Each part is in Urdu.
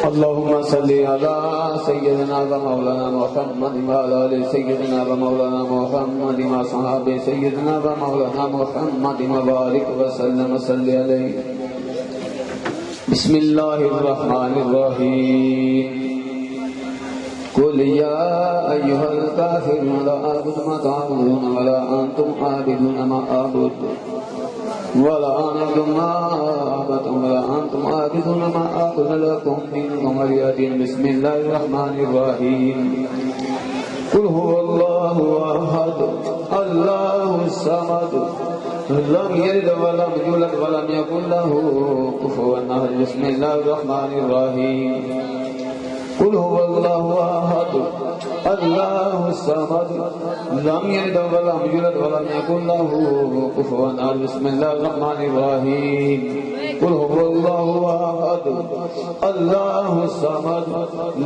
اللهم صل على سيدنا ومولانا محمد وعلى آل سيدنا ومولانا محمد وصحاب سيدنا ومولانا محمد وبارك وسلم وصل عليه. بسم الله الرحمن الرحيم. قل يا أيها الكافرون لا أعبد ما تعبدون ولا أنتم عابدون ما أعبد ولا أنا عبد ما عبدتم ولا أنتم عابدون ما أعبد لكم دينكم ولي دين. بسم الله الرحمن الرحيم. قل هو الله أحد الله الصمد لم يلد ولم يولد ولم يكن له كفوا أحد. بسم الله الرحمن الرحيم. قل هو الله أحد الله الصمد لم يلد ولم يولد ولم يكن له كفوا أحد. بسم الله الرحمن الرحيم. قل هو الله أحد الله الصمد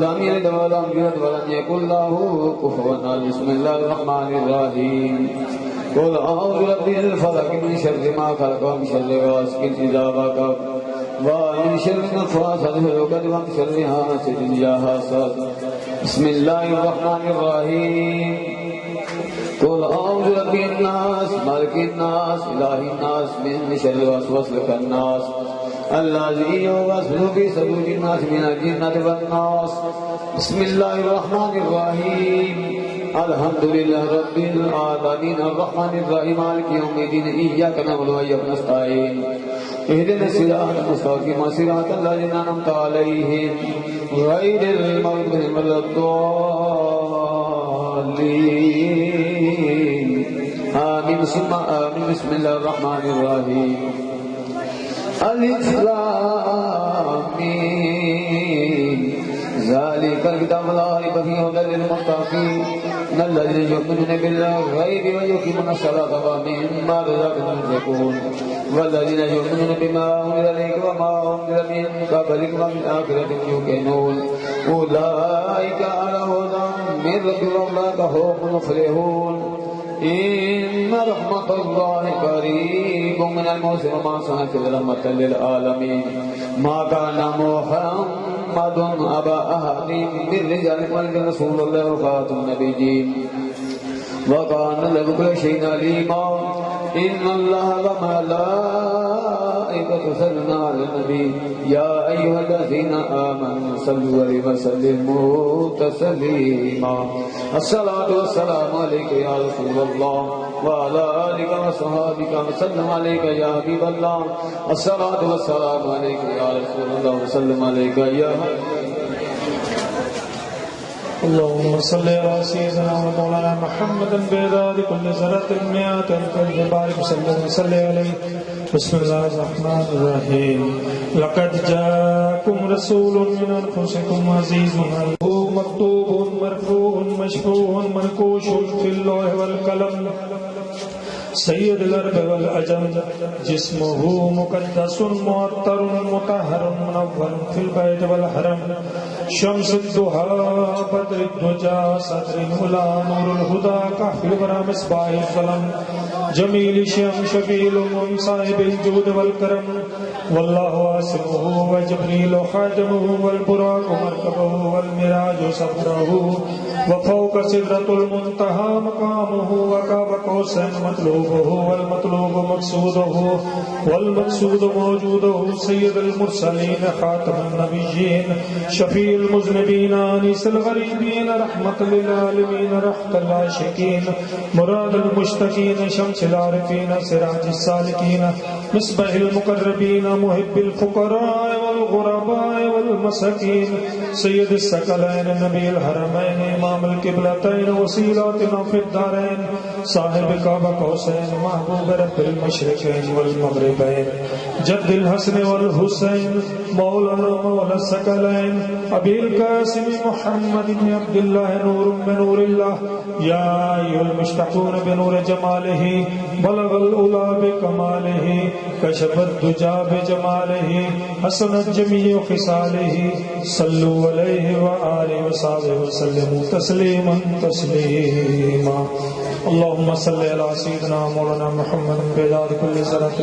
لم يلد ولم يولد ولم يكن له كفوا أحد. بسم الله الرحمن الرحيم. قل أعوذ برب الفلق من شر ما خلق ومن شر غاسق إذا وقب ومن شر النفاثات في العقد ومن شر حاسد إذا حسد. بسم الله الرحمن الرحيم. قل أعوذ برب الناس ملك الناس إله الناس من شر الوسواس الخناس الذي يوسوس في صدور الناس من الجنة والناس. بسم الله الرحمن الرحيم. الحمد لله رب العالمين الرحمن الرحيم مالك يوم الدين إياك نعبد وإياك نستعين اهدنا الصراط المستقيم صراط الذين أنعمت عليهم غير المغضوب عليهم ولا الضالين آمين ثم آمين. بسم الله الرحمن الرحيم. ألف لام ميم ذلك الكتاب لا ريب فيه هدى للمتقين الذين يؤمنون بالغيب ويقيمون الصلاة ومما رزقناهم ينفقون والذين يؤمنون بما أنزل إليك وما أنزل من قبلك وبالآخرة هم يوقنون أولئك على هدى من ربهم وأولئك هم المفلحون. إن رحمة الله قريب من المحسنين وما أرسلناك إلا رحمة للعالمين. ما كان محمد أبا أحد من رجالكم ولكن رسول الله وخاتم النبيين وكان له كل شيء عليما. إن الله وملائكته يصلون على النبي يا أيها الذين آمنوا صلوا عليه وسلموا تسليما. الصلاة والسلام عليك يا رسول الله وعلى آلك وصحابك وسلم عليك يا حبيب الله. الصلاة والسلام عليك يا رسول الله وسلم عليك يا اللهم صل على سيدنا ومولانا محمد بعدد كل ذرة مئات ألف بارك وسلم عليه. بسم الله الرحمن الرحيم. لقد جاءكم رسول من أنفسكم عزيز عليه مكتوب مرفوع مشفوع منقوش في اللوح والقلم سید العرب والعجم جسمه مقدس معطر مطهر منور في البيت والحرم شمس الضحى بدر الدجى صدر الهدى نور الهدى كهف الورى مصباح الظلم جمیل شم شفیع الامم صاحب الجود والکرم واللہ عاصمہ وجبریل خادمہ والبراق مرکبہ والمراج سفرہ وفوق سدرۃ المنتہى مقامہ وقاب قوسین مطلوبہ والمطلوب مقصودہ والمقصود موجودہ سید المرسلین خاتم النبیین شفیع المذنبین انیس الغریبین رحمت للعالمین رحمت العاشقین مراد المشتقین شمس العارفین سراج السالکین مصباح المقربین محب الفقراء والغرباء والمساکین سید الثقلین نبی الحرمین امام القبلتین وسیلاتنا فی الدارین صاحب کعبہ قوسین محبوب رب المشرقین والمغربین جد الحسن والحسین مولانا مولا الثقلین ابی القاسم محمد بن عبد اللہ نور من نور اللہ یا ایھا المشتاقون بنور جمالہ بلغ العلا بکمالہ کشف الدجى بجمالہ حسنت جمیع خصالہ صلوا علیہ وآلہ وصحبہ وسلم تسلیما تسلیما. اللهم صل على سيدنا مولانا محمد بعدد كل ذرة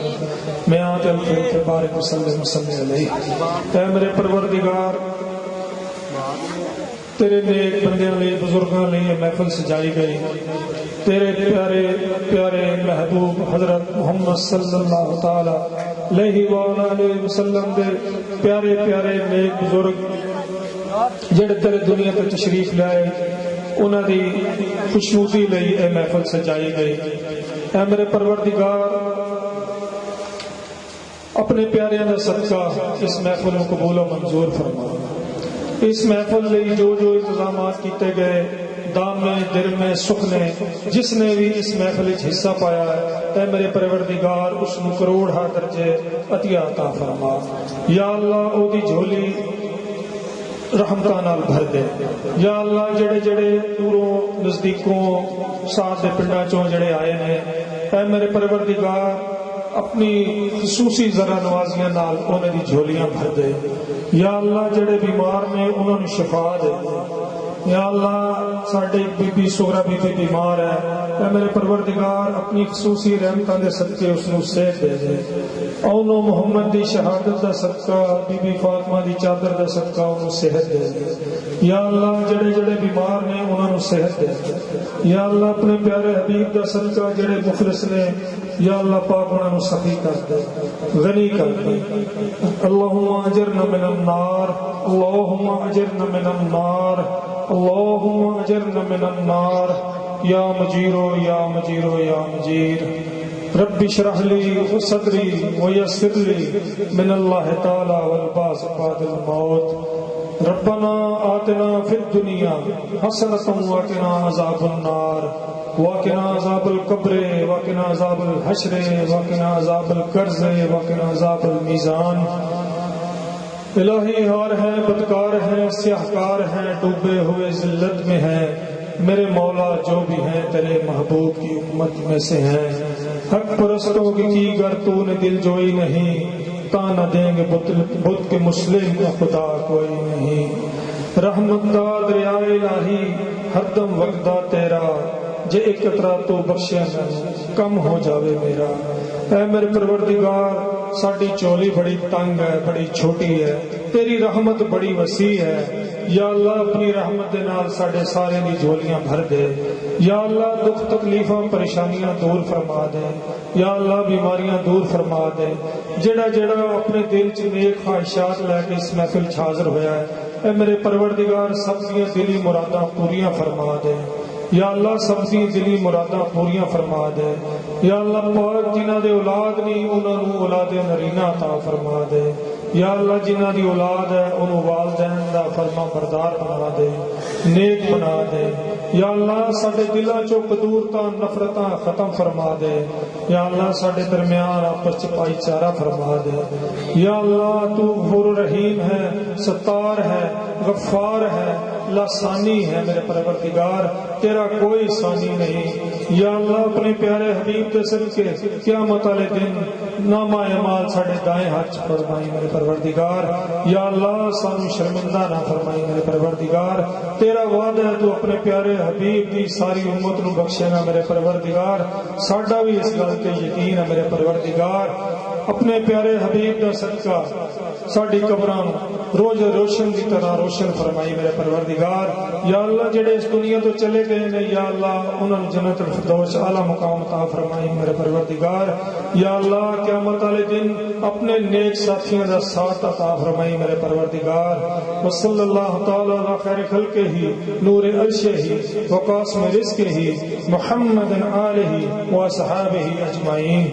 مئات الف بارك وسلم وصلی علیہ۔ اے میرے پروردگار، تیرے نیک بندیاں لئی، بزرگاں لئی یہ محفل سجائی گئی، تیرے پیارے پیارے محبوب حضرت محمد صلی اللہ تعالی علیہ وآلہ وسلم دے پیارے پیارے نیک بزرگ جڑے تیرے دنیا تے تشریف لائے، انہاں دی خوشنودی لئی اے محفل سجائی گئی۔ اے میرے پروردگار، اپنے پیاریاں دا صدقہ اس محفل کو قبول و منظور فرما۔ اس محفل لئی جو جو انتظامات کیتے گئے، دامے درمے سخنے، جس نے بھی اس محفل وچ حصہ پایا ہے، اے میرے پروردگار اس نو کروڑ درجے عطیہ عطا فرما۔ یا اللہ او دی جھولی رحمتاں نال بھر دے۔ یا اللہ جڑے جڑے دوروں نزدیکوں ساتھ دے پنڈاں چوں جڑے آئے نے، اے میرے پروردگار اپنی خصوصی ذرا نوازیاں نال انہاں دی جھولیاں بھر دے۔ یا اللہ جڑے بیمار نے انہاں نوں شفا دے۔ یا اللہ ساڈی be be Sughra be be بیمار ہے، اے میرے پروردگار اپنی خصوصی رحمتاں دے صدقے اس نوں صحت دے دے۔ اونوں محمد دی شہادت دا صدقہ، بی بی فاطمہ دی چادر دا صدقہ انہوں صحت دے دے۔ یا اللہ جڑے جڑے بیمار نے انہوں نے صحت دے دے۔ یا اللہ اپنے پیارے حبیب دا صدقہ جڑے مخلص نے، یا اللہ پاک انہوں نے سخی کر دے، غنی کر دے۔ اللہم اجرنا من النار، اللہم اجرنا من النار، اللہم اجرنا من النار، یا مجیرو یا مجیرو یا مجیر۔ رب اشرح لي صدري ويسر لي من الله تعالى والبعث بعد الموت۔ ربنا آتنا في الدنيا حسنة وقنا عذاب النار وقنا عذاب القبر وقنا عذاب الحشر وقنا عذاب القرض وقنا عذاب الميزان۔ الہی ہار ہیں، بدکار ہیں، سیاہکار ہیں، ڈوبے ہوئے ذلت میں ہیں، میرے مولا جو بھی ہیں تیرے محبوب کی امت میں سے ہیں۔ حق پرستوں کی گر تو نے دل جوئی نہیں، تا نہ دیں گے بت کے مسلم کا خدا کوئی نہیں۔ رحمت دا دریا الہی ہر دم وقدا تیرا، جے ایک قطرہ تو بخشے نہ کم ہو جاوے میرا۔ اے میرے پروردگار ساڈی چولی بڑی تنگ ہے، بڑی چھوٹی ہے، تیری رحمت بڑی وسیع ہے۔ یا اللہ اپنی رحمت دے نال ساڈے سارے دی جھولیاں بھر دے۔ یا اللہ دکھ تکلیفاں پریشانیاں دور فرما دے۔ یا اللہ بیماریاں دور فرما دے۔ جڑا جڑا اپنے دل چ نیک خواہشات لے کے اس محفل چ حاضر ہویا ہے، اے میرے پروردگار سب دیاں دلی مراداں پوریاں فرما دے۔ یا اللہ سب دی دلی مراداں پوریاں فرما دے۔ یا اللہ پاک جنہاں دے اولاد نہیں انہاں نوں اولاد نرینہ عطا فرما دے۔ یا اللہ جنہاں دی اولاد ہے انہوں والدین دا فرما بردار بنا دے، نیک بنا دے۔ یا اللہ ساڈے دلاں چوں قدورتاں نفرتاں ختم فرما دے۔ یا اللہ ساڈے درمیان آپس چ بھائی چارہ فرما دے۔ یا اللہ تو غفور رحیم ہے، ستار ہے، غفار ہے، لاسانی ہے میرے پروردگار، تیرا کوئی ثانی نہیں۔ یا اللہ اپنے پیارے حبیب کے صدقے قیامت والے دن نامہ اعمال ساڈے دائیں ہاتھ فرمائی میرے پروردگار۔ یا اللہ سانو شرمندہ نہ فرمائی میرے پروردگار، تیرا وعدہ ہے تو اپنے پیارے حبیب دی ساری امت نو بخشے گا میرے پروردگار۔ ساڈا بھی اس گل تے یقین ہے میرے پروردگار، اپنے پیارے حبیب دا صدقہ ساڈی قبراں روز روشن کی طرح روشن فرمائی میرے پروردگار۔ یا اللہ جڑے اس دنیا تو چلے گئے نے، یا اللہ انہوں جنت الفردوس اعلیٰ مقام عطا فرمائی میرے پروردگار۔ یا اللہ قیامت والے دن اپنے نیک ساتھیوں کا ساتھ عطا فرمائی میرے پروردگار۔ وصلی اللہ تعالی علی خیر خلقہ ہی نور عرشہ ہی وقاسم رزقہ ہی محمد آلہ و صحابہ اجمعین۔